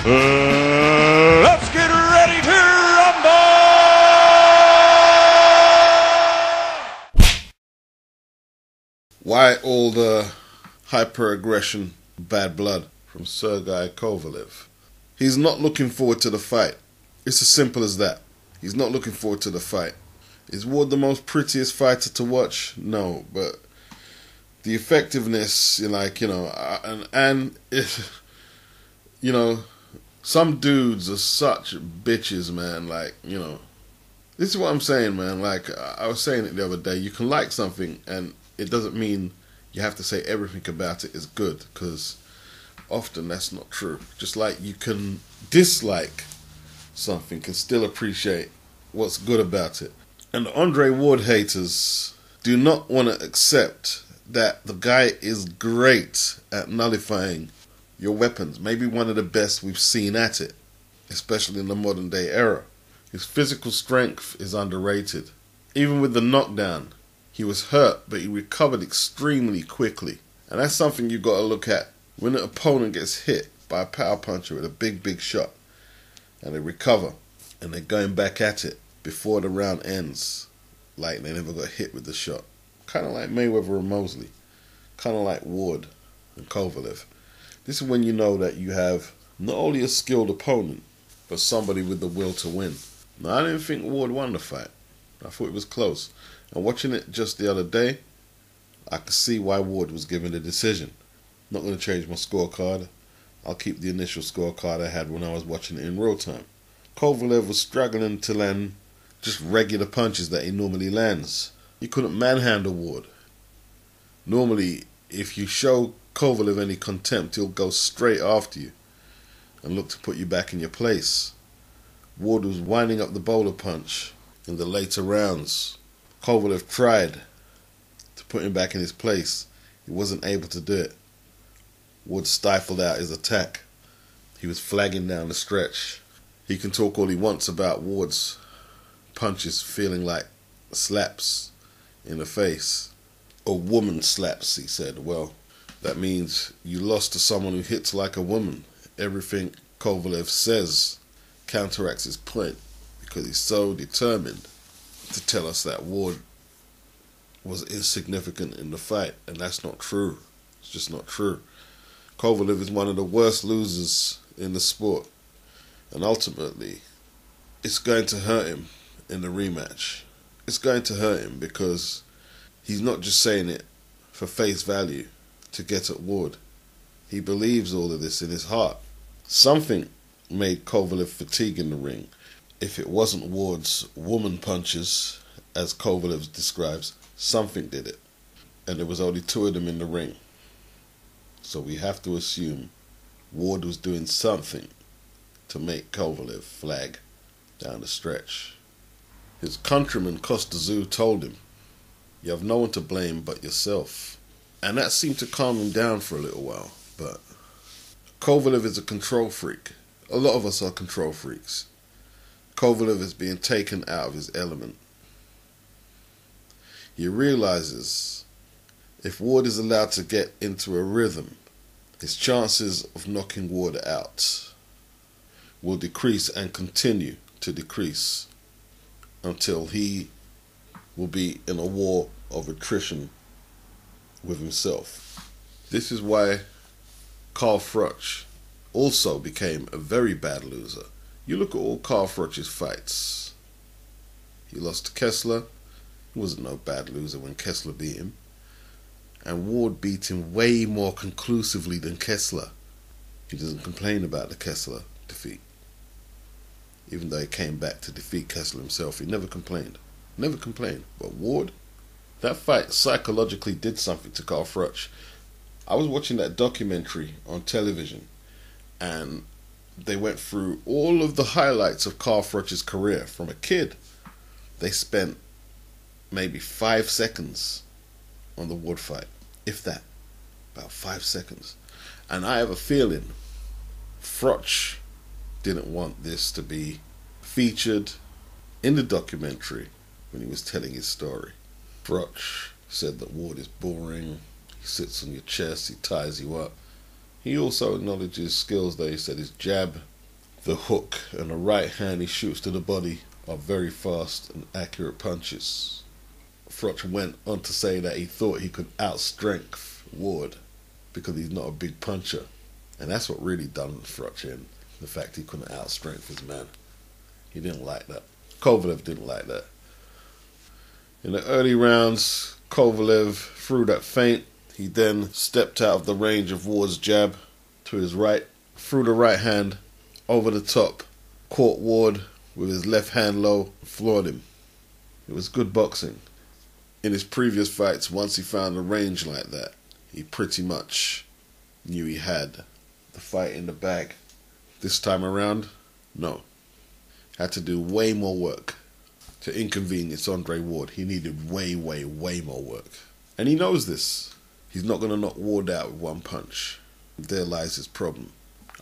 Let's get ready to rumble! Why all the hyper-aggression, bad blood from Sergey Kovalev? He's not looking forward to the fight. It's as simple as that. He's not looking forward to the fight. Is Ward the most prettiest fighter to watch? No, but the effectiveness, and if, some dudes are such bitches, man. This is what I'm saying, man. I was saying it the other day. You can like something, and it doesn't mean you have to say everything about it is good, because often that's not true. Just like you can dislike something and still appreciate what's good about it. And the Andre Ward haters do not want to accept that the guy is great at nullifying your weapons. Maybe one of the best we've seen at it, especially in the modern day era. His physical strength is underrated. Even with the knockdown, he was hurt, but he recovered extremely quickly. And that's something you got to look at. When an opponent gets hit by a power puncher with a big shot, and they recover, and they're going back at it before the round ends, like they never got hit with the shot. Kind of like Mayweather and Mosley. Kind of like Ward and Kovalev. This is when you know that you have not only a skilled opponent, but somebody with the will to win. Now, I didn't think Ward won the fight. I thought it was close. And watching it just the other day, I could see why Ward was given the decision. Not going to change my scorecard. I'll keep the initial scorecard I had when I was watching it in real time. Kovalev was struggling to land just regular punches that he normally lands. He couldn't manhandle Ward. Normally, if you show Kovalev any contempt, he'll go straight after you and look to put you back in your place. Ward was winding up the bowler punch in the later rounds. Kovalev tried to put him back in his place. He wasn't able to do it. Ward stifled out his attack. He was flagging down the stretch. He can talk all he wants about Ward's punches feeling like slaps in the face. Or woman slaps, he said. Well, that means you lost to someone who hits like a woman. Everything Kovalev says counteracts his point, because he's so determined to tell us that Ward was insignificant in the fight, and that's not true. It's just not true. Kovalev is one of the worst losers in the sport, and ultimately it's going to hurt him in the rematch. It's going to hurt him because he's not just saying it for face value to get at Ward. He believes all of this in his heart. Something made Kovalev fatigue in the ring. If it wasn't Ward's woman punches, as Kovalev describes, something did it. And there was only two of them in the ring. So we have to assume Ward was doing something to make Kovalev flag down the stretch. His countryman Costa Zoo told him, "You have no one to blame but yourself." And that seemed to calm him down for a little while. But Kovalev is a control freak. A lot of us are control freaks. Kovalev is being taken out of his element. He realizes if Ward is allowed to get into a rhythm, his chances of knocking Ward out will decrease and continue to decrease until he will be in a war of attrition with himself. This is why Carl Froch also became a very bad loser. You look at all Carl Froch's fights. He lost to Kessler. He wasn't no bad loser when Kessler beat him. And Ward beat him way more conclusively than Kessler. He doesn't complain about the Kessler defeat. Even though he came back to defeat Kessler himself, he never complained. Never complained. But Ward, that fight psychologically did something to Carl Froch. I was watching that documentary on television, and they went through all of the highlights of Carl Froch's career from a kid. They spent maybe 5 seconds on the Ward fight, if that, about 5 seconds. And I have a feeling Froch didn't want this to be featured in the documentary when he was telling his story. Froch said that Ward is boring. He sits on your chest, he ties you up. He also acknowledged his skills though. He said his jab The hook and the right hand he shoots to the body are very fast and accurate punches. Froch went on to say that he thought he could outstrength Ward because he's not a big puncher. And that's what really done Froch in. The fact he couldn't outstrength his man. He didn't like that. Kovalev didn't like that. In the early rounds, Kovalev threw that feint. He then stepped out of the range of Ward's jab to his right, threw the right hand over the top, caught Ward with his left hand low, floored him. It was good boxing. In his previous fights, once he found a range like that, he pretty much knew he had the fight in the bag. This time around, no. Had to do way more work to inconvenience Andre Ward. He needed way more work. And he knows this. He's not going to knock Ward out with one punch. There lies his problem.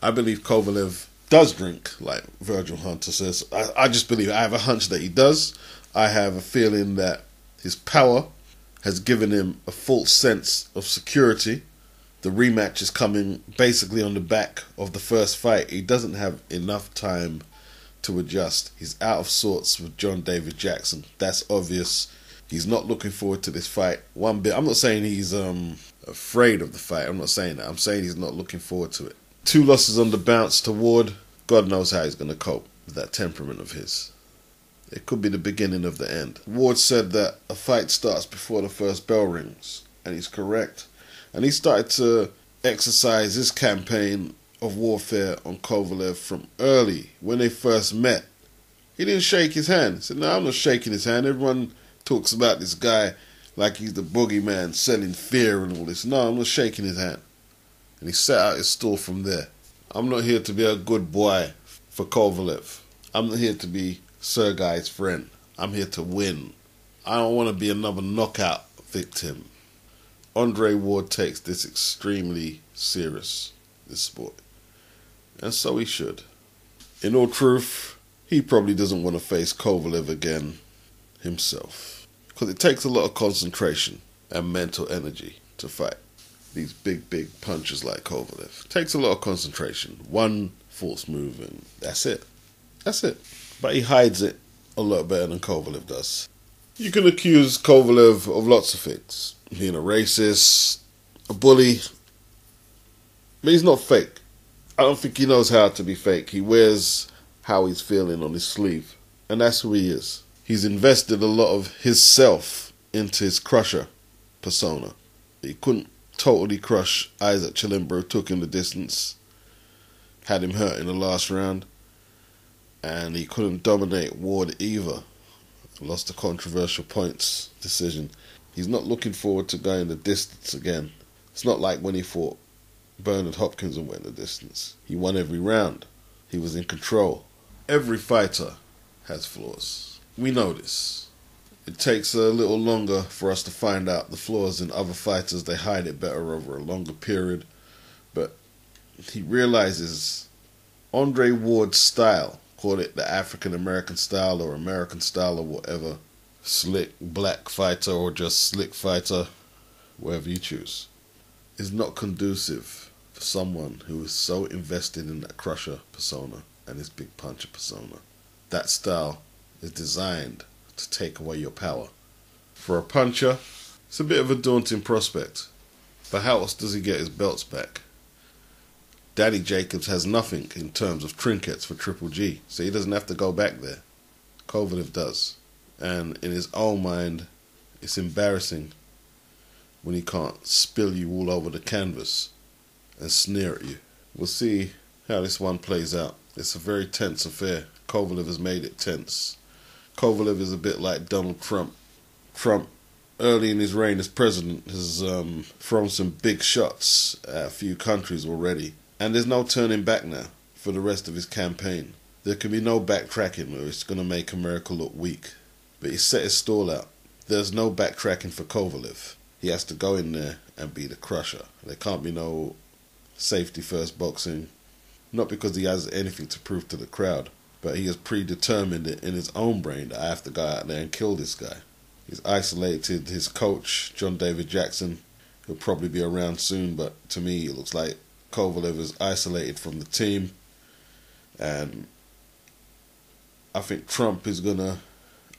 I believe Kovalev does drink, like Virgil Hunter says. I just believe, I have a hunch that he does. I have a feeling that his power has given him a false sense of security. The rematch is coming basically on the back of the first fight. He doesn't have enough time to adjust. He's out of sorts with John David Jackson. That's obvious. He's not looking forward to this fight one bit. I'm not saying he's afraid of the fight. I'm not saying that. I'm saying he's not looking forward to it. 2 losses on the bounce to Ward. God knows how he's going to cope with that temperament of his. It could be the beginning of the end. Ward said that a fight starts before the first bell rings, and he's correct. And he started to exercise his campaign of warfare on Kovalev from early. When they first met, he didn't shake his hand. He said, no, I'm not shaking his hand. Everyone talks about this guy like he's the boogeyman selling fear and all this. No, I'm not shaking his hand. And he set out his stall from there. I'm not here to be a good boy for Kovalev. I'm not here to be Sergey's friend. I'm here to win. I don't want to be another knockout victim. Andre Ward takes this extremely serious, this sport. And so he should. In all truth, he probably doesn't want to face Kovalev again himself. Because it takes a lot of concentration and mental energy to fight these big punchers like Kovalev. It takes a lot of concentration. One false move and that's it. That's it. But he hides it a lot better than Kovalev does. You can accuse Kovalev of lots of things. Being a racist, a bully. But he's not fake. I don't think he knows how to be fake. He wears how he's feeling on his sleeve. And that's who he is. He's invested a lot of his self into his crusher persona. He couldn't totally crush Isaac Chilimbro, took him the distance, had him hurt in the last round, and he couldn't dominate Ward either. Lost the controversial points decision. He's not looking forward to going the distance again. It's not like when he fought Bernard Hopkins and went the distance. He won every round. He was in control. Every fighter has flaws. We know this. It takes a little longer for us to find out the flaws in other fighters. They hide it better over a longer period. But he realizes Andre Ward's style, call it the African American style or American style or whatever, slick black fighter or just slick fighter, whatever you choose, is not conducive for someone who is so invested in that crusher persona and his big puncher persona. That style is designed to take away your power. For a puncher, it's a bit of a daunting prospect. But how else does he get his belts back? Danny Jacobs has nothing in terms of trinkets for Triple G, so he doesn't have to go back there. Kovalev does. And in his own mind, it's embarrassing when he can't spill you all over the canvas and sneer at you. We'll see how this one plays out. It's a very tense affair. Kovalev has made it tense. Kovalev is a bit like Donald Trump. Trump, early in his reign as president, has thrown some big shots at a few countries already. And there's no turning back now for the rest of his campaign. There can be no backtracking or it's going to make America look weak. But he set his stall out. There's no backtracking for Kovalev. He has to go in there and be the crusher. There can't be no safety first boxing. Not because he has anything to prove to the crowd, but he has predetermined it in his own brain that I have to go out there and kill this guy. He's isolated his coach, John David Jackson. He'll probably be around soon, but to me it looks like Kovalev is isolated from the team. And I think Trump is going to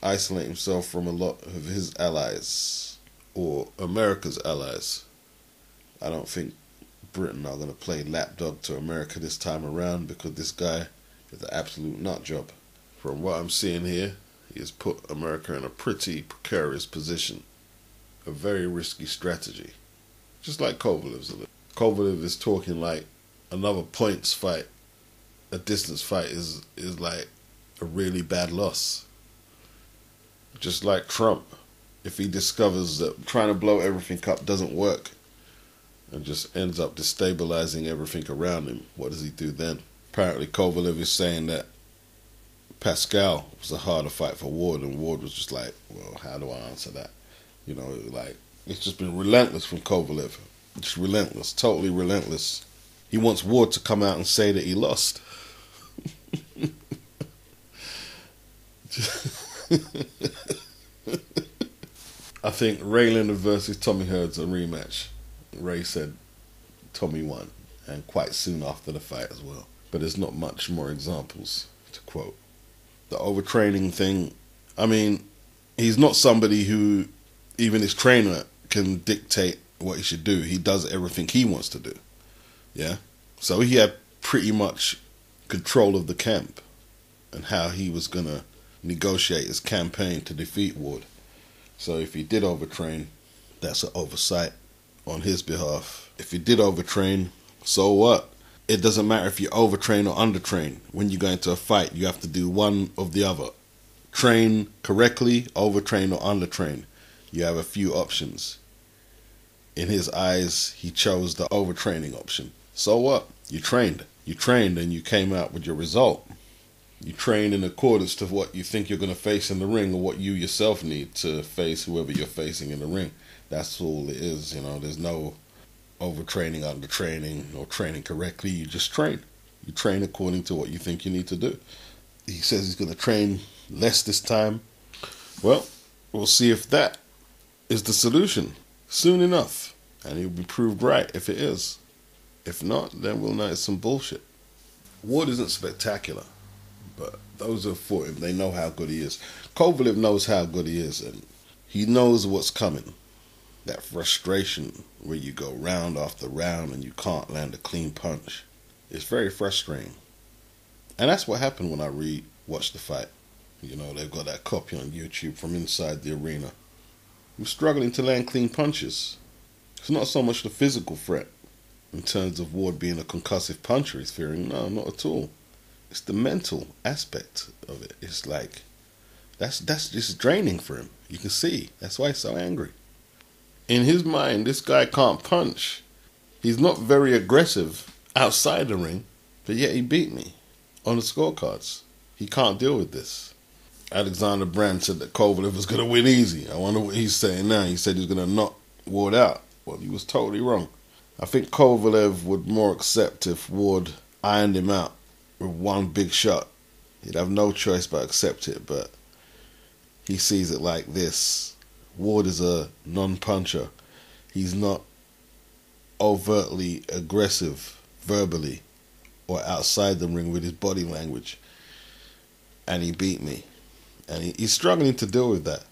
isolate himself from a lot of his allies, or America's allies. I don't think Britain are going to play lapdog to America this time around, because this guy is an absolute nut job. From what I'm seeing here, he has put America in a pretty precarious position. A very risky strategy. Just like Kovalev's. Kovalev is talking like another points fight, a distance fight is like a really bad loss. Just like Trump. If he discovers that trying to blow everything up doesn't work and just ends up destabilizing everything around him, what does he do then? Apparently Kovalev is saying that Pascal was a harder fight for Ward, and Ward was just like, well, how do I answer that? You know, like, it's just been relentless from Kovalev. Just relentless, totally relentless. He wants Ward to come out and say that he lost. I think Rayland versus Tommy Heard's a rematch. Ray said Tommy won, and quite soon after the fight as well. But there's not much more examples to quote. The overtraining thing, I mean, he's not somebody who even his trainer can dictate what he should do. He does everything he wants to do. Yeah? So he had pretty much control of the camp and how he was going to negotiate his campaign to defeat Ward. So if he did overtrain, that's an oversight on his behalf. If he did overtrain, so what? It doesn't matter if you overtrain or undertrain. When you go into a fight, you have to do one of the other. Train correctly, overtrain or undertrain. You have a few options. In his eyes, he chose the overtraining option. So what? You trained. You trained and you came out with your result. You trained in accordance to what you think you're going to face in the ring, or what you yourself need to face whoever you're facing in the ring. That's all it is, you know. There's no overtraining, undertraining, or training correctly. You just train. You train according to what you think you need to do. He says he's going to train less this time. Well, we'll see if that is the solution soon enough, and he'll be proved right if it is. If not, then we'll know it's some bullshit. Ward isn't spectacular, but those who have fought him, they know how good he is. Kovalev knows how good he is, and he knows what's coming. That frustration where you go round after round and you can't land a clean punch. It's very frustrating. And that's what happened when I re-watched the fight. You know, they've got that copy on YouTube from inside the arena. He was struggling to land clean punches. It's not so much the physical threat in terms of Ward being a concussive puncher he's fearing. No, not at all. It's the mental aspect of it. It's like, that's just draining for him. You can see. That's why he's so angry. In his mind, this guy can't punch. He's not very aggressive outside the ring, but yet he beat me on the scorecards. He can't deal with this. Alexander Brand said that Kovalev was going to win easy. I wonder what he's saying now. He said he was going to knock Ward out. Well, he was totally wrong. I think Kovalev would more accept if Ward ironed him out with one big shot. He'd have no choice but accept it, but he sees it like this. Ward is a non-puncher. He's not overtly aggressive verbally or outside the ring with his body language. And he beat me. And he's struggling to deal with that.